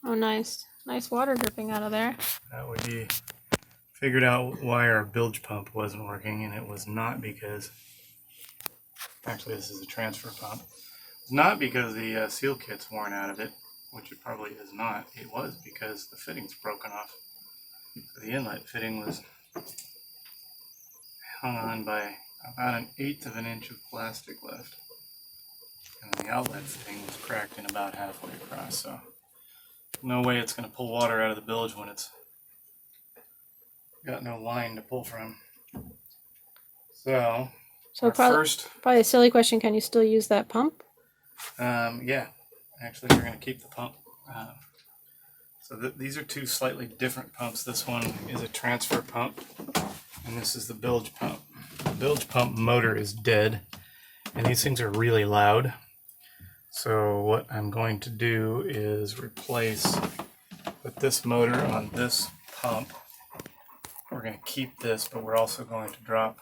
Oh, nice. Nice water dripping out of there. That would be figured out why our bilge pump wasn't working, and it was not because, actually this is a transfer pump. It's not because the seal kit's worn out of it, which it probably is not. It was because the fitting's broken off. The inlet fitting was hung on by about 1/8 of an inch of plastic left. And the outlet fitting was cracked in about halfway across, so no way it's going to pull water out of the bilge when it's got no line to pull from. So probably a silly question, can you still use that pump? Yeah, actually we're going to keep the pump. So these are two slightly different pumps. This one is a transfer pump, and this is the bilge pump. The bilge pump motor is dead, and these things are really loud. So what I'm going to do is put this motor on this pump. We're going to keep this, but we're also going to drop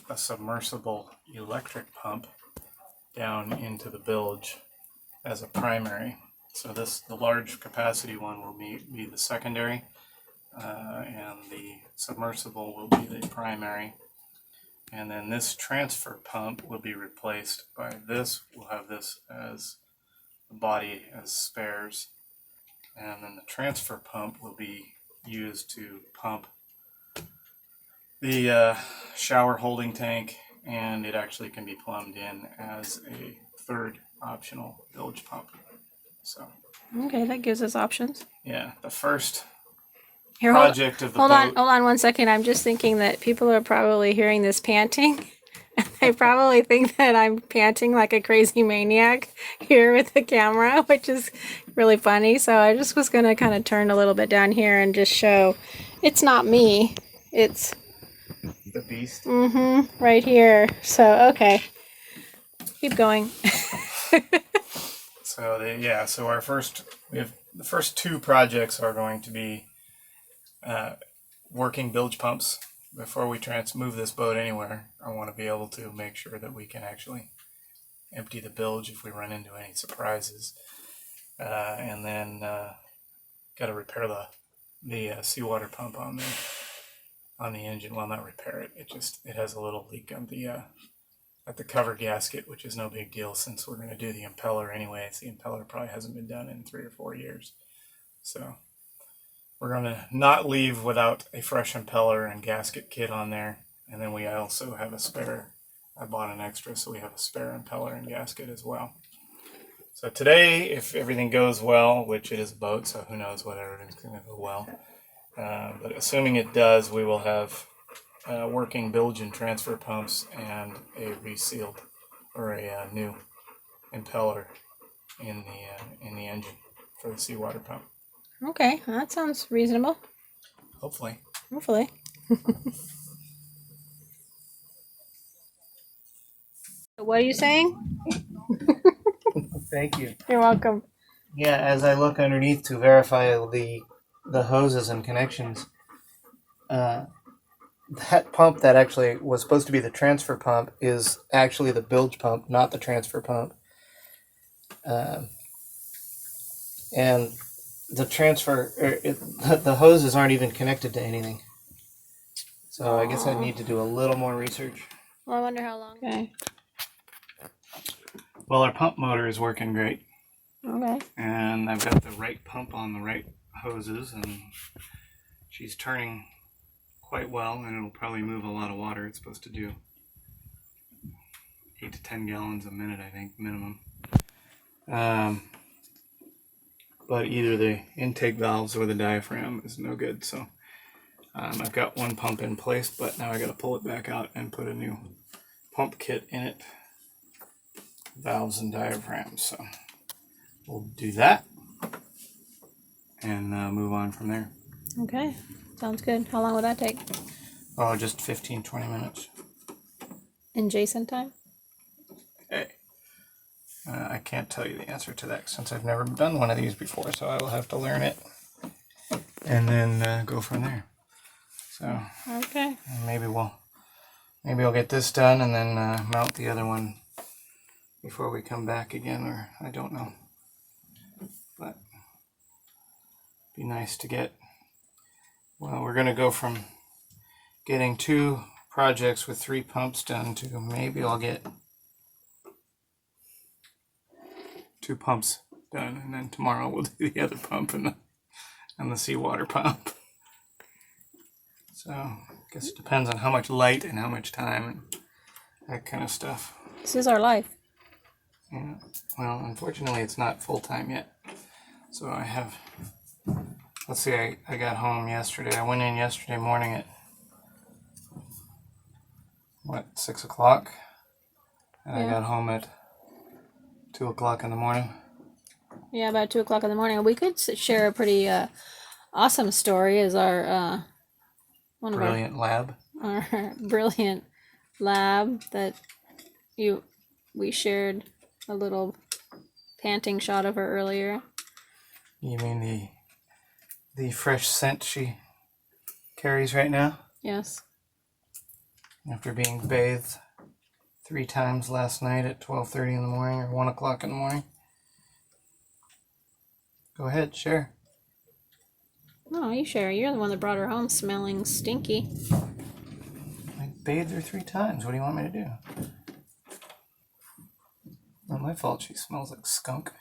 a submersible electric pump down into the bilge as a primary. So the large capacity one will be the secondary, and the submersible will be the primary. And then this transfer pump will be replaced by this. We'll have this as the body as spares. And then the transfer pump will be used to pump the shower holding tank, and it actually can be plumbed in as a third optional bilge pump. So okay, that gives us options. Yeah, the first Here, project of the hold boat. on 1 second. I'm just thinking that people are probably hearing this panting. They probably think that I'm panting like a crazy maniac here with the camera, which is really funny. So I just was going to kind of turn a little bit down here and just show it's not me. It's the beast. Right here. So, okay. Keep going. So we have the first two projects are going to be working bilge pumps. Before we move this boat anywhere, I want to be able to make sure that we can actually empty the bilge if we run into any surprises. And then got to repair the seawater pump on the engine. Well, not repair it. It has a little leak on at the cover gasket, which is no big deal since we're going to do the impeller anyway. The impeller probably hasn't been done in 3 or 4 years. So we're going to not leave without a fresh impeller and gasket kit on there. And then we also have a spare. I bought an extra, so we have a spare impeller and gasket as well. So today, if everything goes well, which it is a boat, so who knows whether everything's going to go well. But assuming it does, we will have working bilge and transfer pumps and a resealed or a new impeller in the engine for the seawater pump. Okay, that sounds reasonable. Hopefully. Hopefully. What are you saying? Thank you. You're welcome. Yeah, as I look underneath to verify the hoses and connections, that pump that actually was supposed to be the transfer pump is actually the bilge pump, not the transfer pump. And the the hoses aren't even connected to anything. So I guess I need to do a little more research. Well, I wonder how long. Okay. Well, our pump motor is working great. Okay. And I've got the right pump on the right hoses, and she's turning quite well, and it'll probably move a lot of water. It's supposed to do 8 to 10 gallons a minute, I think, minimum. But either the intake valves or the diaphragm is no good. So I've got one pump in place, but now I got to pull it back out and put a new pump kit in it, valves and diaphragms. So we'll do that and move on from there. Okay, sounds good. How long would that take? Oh, just 15-20 minutes. In Jason time? Hey. I can't tell you the answer to that since I've never done one of these before, so I will have to learn it and then go from there. So okay, maybe I'll get this done and then mount the other one before we come back again, or I don't know. But be nice to get. Well, we're going to go from getting 2 projects with 3 pumps done to maybe I'll get 2 pumps done, and then tomorrow we'll do the other pump and the seawater pump. So I guess it depends on how much light and how much time and that kind of stuff. This is our life. Yeah. Well, unfortunately, it's not full time yet. So I have. Let's see. I got home yesterday. I went in yesterday morning at 6 o'clock, and I got home at 2 o'clock in the morning. Yeah, about 2 o'clock in the morning. We could share a pretty awesome story as our one Brilliant of lab. our brilliant lab that we shared a little panting shot of her earlier. You mean the fresh scent she carries right now? Yes. After being bathed 3 times last night at 12:30 in the morning or 1 o'clock in the morning. Go ahead, share. No, you share. You're the one that brought her home smelling stinky. I bathed her 3 times. What do you want me to do? Not my fault she smells like skunk.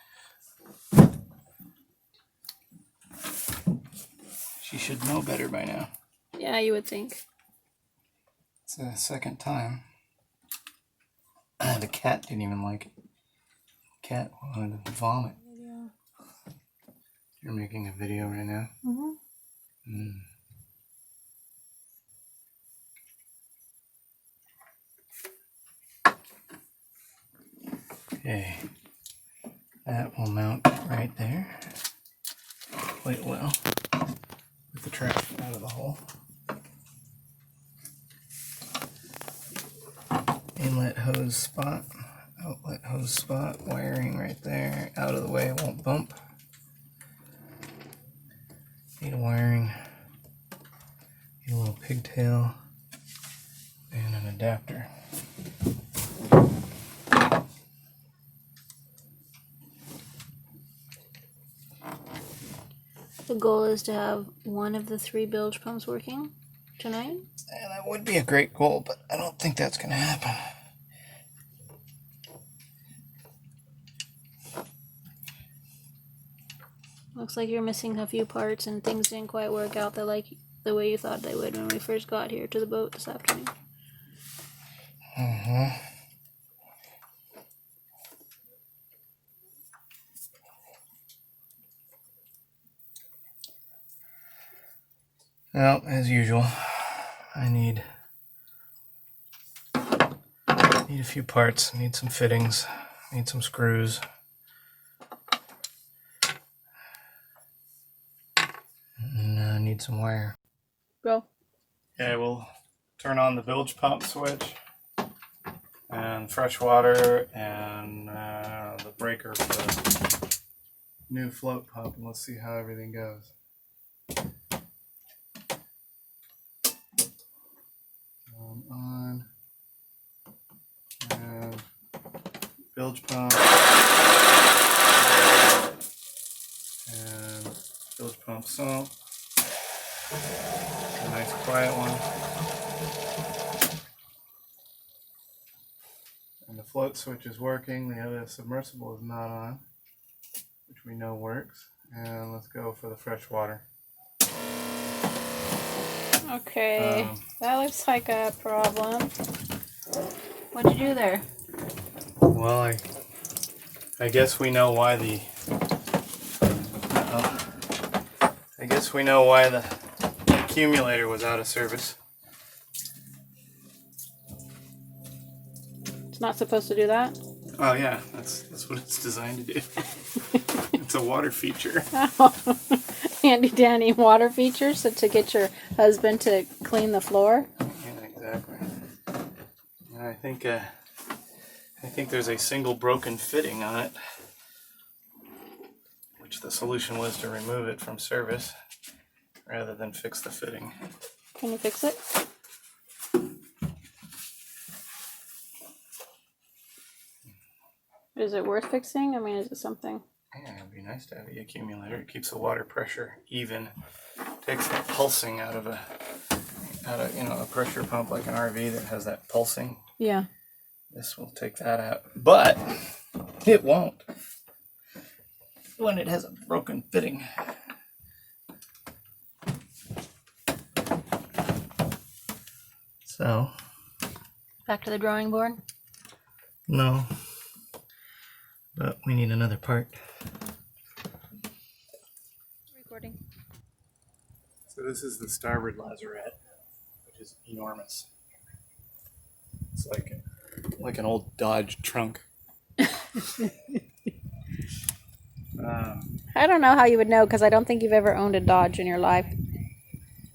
She should know better by now. Yeah, you would think. It's the 2nd time. The cat didn't even like it. The cat wanted to vomit. Yeah. You're making a video right now? Mm-hmm. Okay. That will mount right there quite well with the trash out of the hole. Inlet hose spot, outlet hose spot, wiring right there, out of the way, it won't bump. Need a wiring, need a little pigtail, and an adapter. The goal is to have one of the 3 bilge pumps working tonight. And that would be a great goal, but I don't think that's going to happen. Looks like you're missing a few parts and things didn't quite work out the way you thought they would when we first got here to the boat this afternoon. Mm-hmm. Well, as usual, I need a few parts, need some fittings, need some screws. And need some wire. Go. Okay, we'll turn on the bilge pump switch and fresh water and the breaker for the new float pump, and let's see how everything goes. On and bilge pump and bilge pump salt. A nice quiet one. And the float switch is working. The other submersible is not on, which we know works. And let's go for the fresh water. Okay, that looks like a problem. What'd you do there? Well, I guess we know why the accumulator was out of service. It's not supposed to do that? Oh yeah, that's what it's designed to do. It's a water feature. Oh, handy dandy water features to get your husband to clean the floor. Yeah, exactly. And I think there's a single broken fitting on it, which the solution was to remove it from service rather than fix the fitting. Can you fix it? Is it worth fixing? I mean, is it something? Yeah, it'd be nice to have the accumulator. It keeps the water pressure even. Takes the pulsing out of a pressure pump like an RV that has that pulsing. Yeah. This will take that out, but it won't when it has a broken fitting. So, Back to the drawing board. no, but we need another part. Recording. So this is the starboard lazarette, which is enormous. It's like an old Dodge trunk. I don't know how you would know because I don't think you've ever owned a Dodge in your life.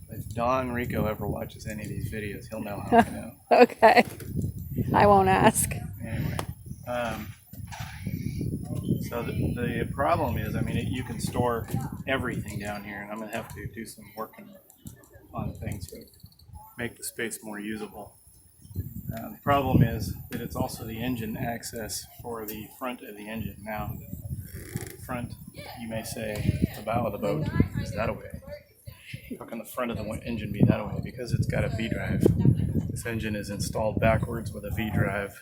If Don Rico ever watches any of these videos, he'll know how I know. Okay. I won't ask. Anyway, so the problem is, you can store everything down here, and I'm going to have to do some work on things to make the space more usable. The problem is that it's also the engine access for the front of the engine. Now, the front, you may say, the bow of the boat is that way. How can the front of the engine be that way? Because it's got a V-drive. This engine is installed backwards with a V-drive,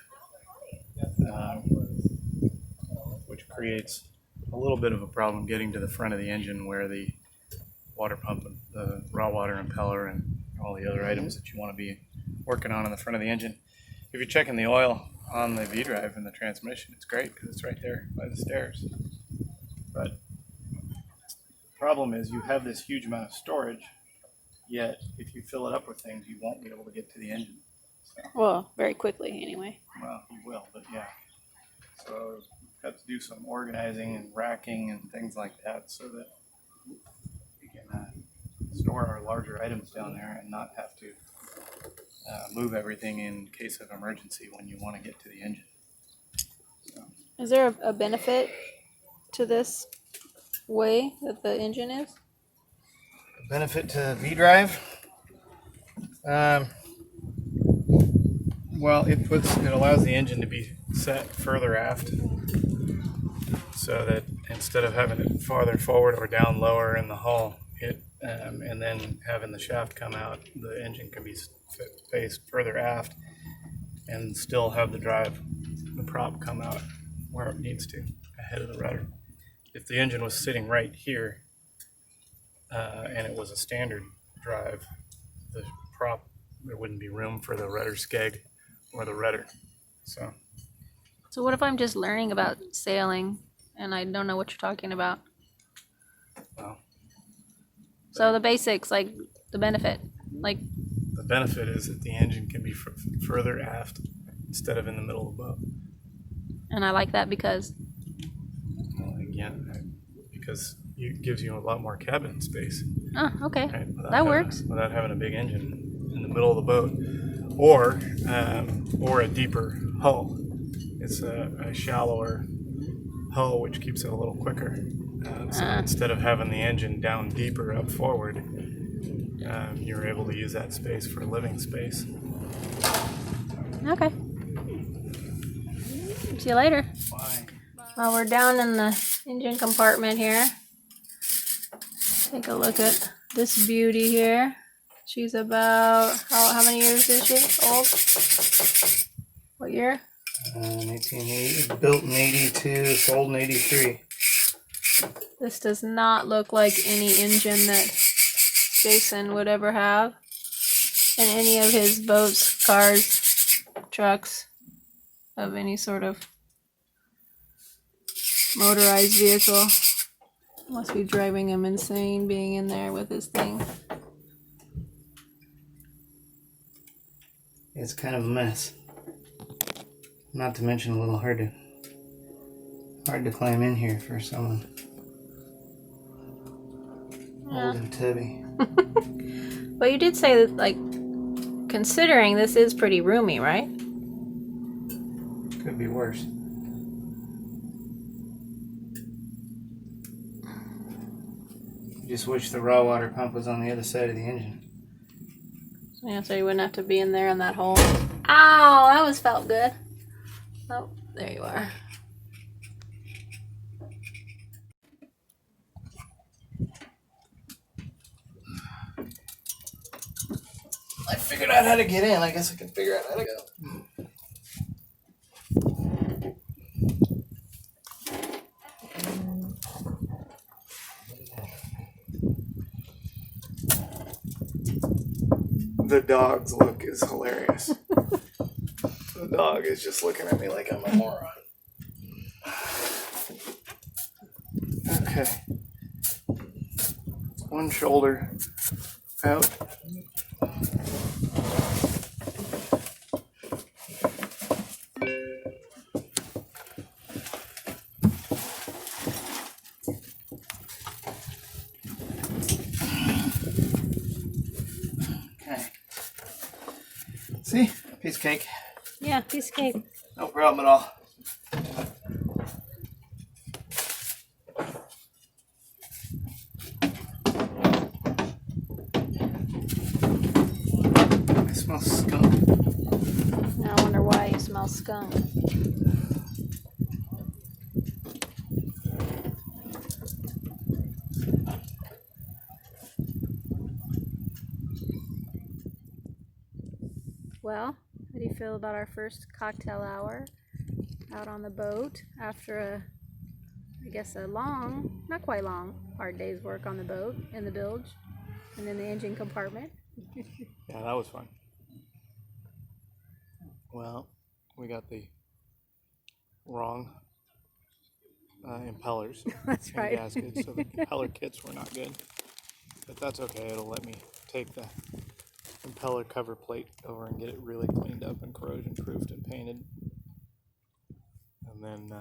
which creates a little bit of a problem getting to the front of the engine where the water pump, the raw water impeller, and all the other items that you want to be working on the front of the engine. If you're checking the oil on the V-drive and the transmission, it's great because it's right there by the stairs. But the problem is you have this huge amount of storage, yet if you fill it up with things, you won't be able to get to the engine. So, Well, very quickly anyway. well, you will, but yeah. So you have to do some organizing and racking and things like that so that we can store our larger items down there and not have to move everything in case of emergency when you want to get to the engine. So, Is there a benefit to this way that the engine is? benefit to V-drive? Well, it allows the engine to be set further aft, so that instead of having it farther forward or down lower in the hull, and then having the shaft come out, the engine can be faced further aft and still have the prop come out where it needs to, ahead of the rudder. If the engine was sitting right here and it was a standard drive, the prop, there wouldn't be room for the rudder skeg or the rudder. So So what if I'm just learning about sailing and I don't know what you're talking about? well, So the basics, like the benefit, like the benefit is that the engine can be further aft instead of in the middle of the boat. and I like that because Well, again, because it gives you a lot more cabin space. okay. Right? That works. Without having a big engine in the middle of the boat, or a deeper hull. It's a shallower hull, which keeps it a little quicker. So instead of having the engine down deeper up forward, you're able to use that space for living space. Okay. See you later. Why? Well, we're down in the engine compartment here. Take a look at this beauty here. She's about, how many years is she old? What year? 1880, built in 82, sold in 83. This does not look like any engine that Jason would ever have in any of his boats, cars, trucks, of any sort of motorized vehicle. Must be driving him insane being in there with his thing. It's kind of a mess. Not to mention a little hard to climb in here for someone old and tubby. But you did say that, like, considering this is pretty roomy, right? Could be worse. Just wish the raw water pump was on the other side of the engine. Yeah, so you wouldn't have to be in there in that hole. Ow, that was felt good. Oh, there you are. I figured out how to get in. I guess I can figure out how to go. The dog's look is hilarious. The dog is just looking at me like I'm a moron. Okay. One shoulder out. Okay. See? Piece of cake. Yeah, piece of cake. No problem at all. I smell skunk. I wonder why you smell skunk. Well, how do you feel about our first cocktail hour out on the boat after I guess a long, not quite long, hard day's work on the boat, in the bilge, and in the engine compartment? Yeah, that was fun. Well, we got the wrong impellers That's and right. gaskets, so the impeller kits were not good. But that's okay. It'll let me take the impeller cover plate over and get it really cleaned up and corrosion proofed and painted. And then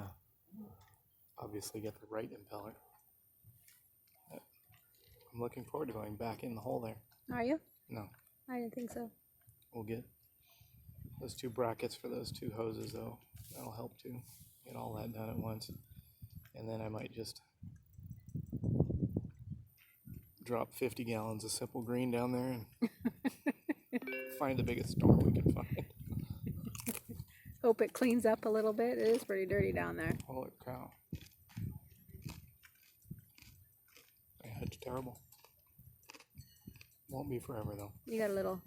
obviously get the right impeller. But I'm looking forward to going back in the hole there. Are you? No, I didn't think so. we'll get those two brackets for those two hoses though. That'll help too. Get all that done at once. And then I might just drop 50 gallons of simple green down there and find the biggest storm we can find. Hope it cleans up a little bit. It is pretty dirty down there. Holy cow. Yeah, it's terrible. Won't be forever though. You got a little...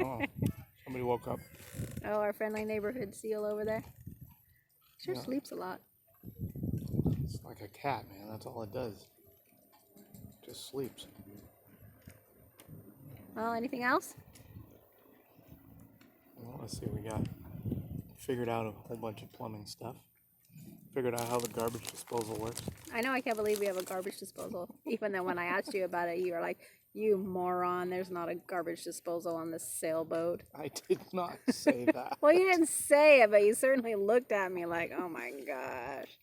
Oh, somebody woke up. Oh, our friendly neighborhood seal over there. Sure sleeps a lot. It's like a cat, man. That's all it does. Just sleeps. Well, anything else? Well, let's see. We got figured out a whole bunch of plumbing stuff. Figured out how the garbage disposal works. I know, I can't believe we have a garbage disposal. Even though when I asked you about it, you were like, you moron, there's not a garbage disposal on this sailboat. I did not say that. Well, you didn't say it, but you certainly looked at me like, oh my gosh.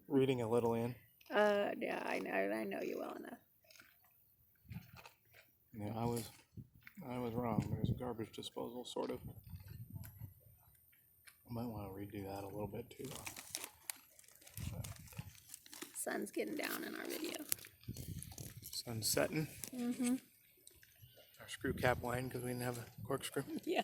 Reading a little in. Yeah, I know you well enough. Yeah, I was wrong. There's a garbage disposal, sort of. I might want to redo that a little bit too. Sun's getting down in our video. Sun's setting. Mm-hmm. Our screw cap wine because we didn't have a corkscrew. Yeah.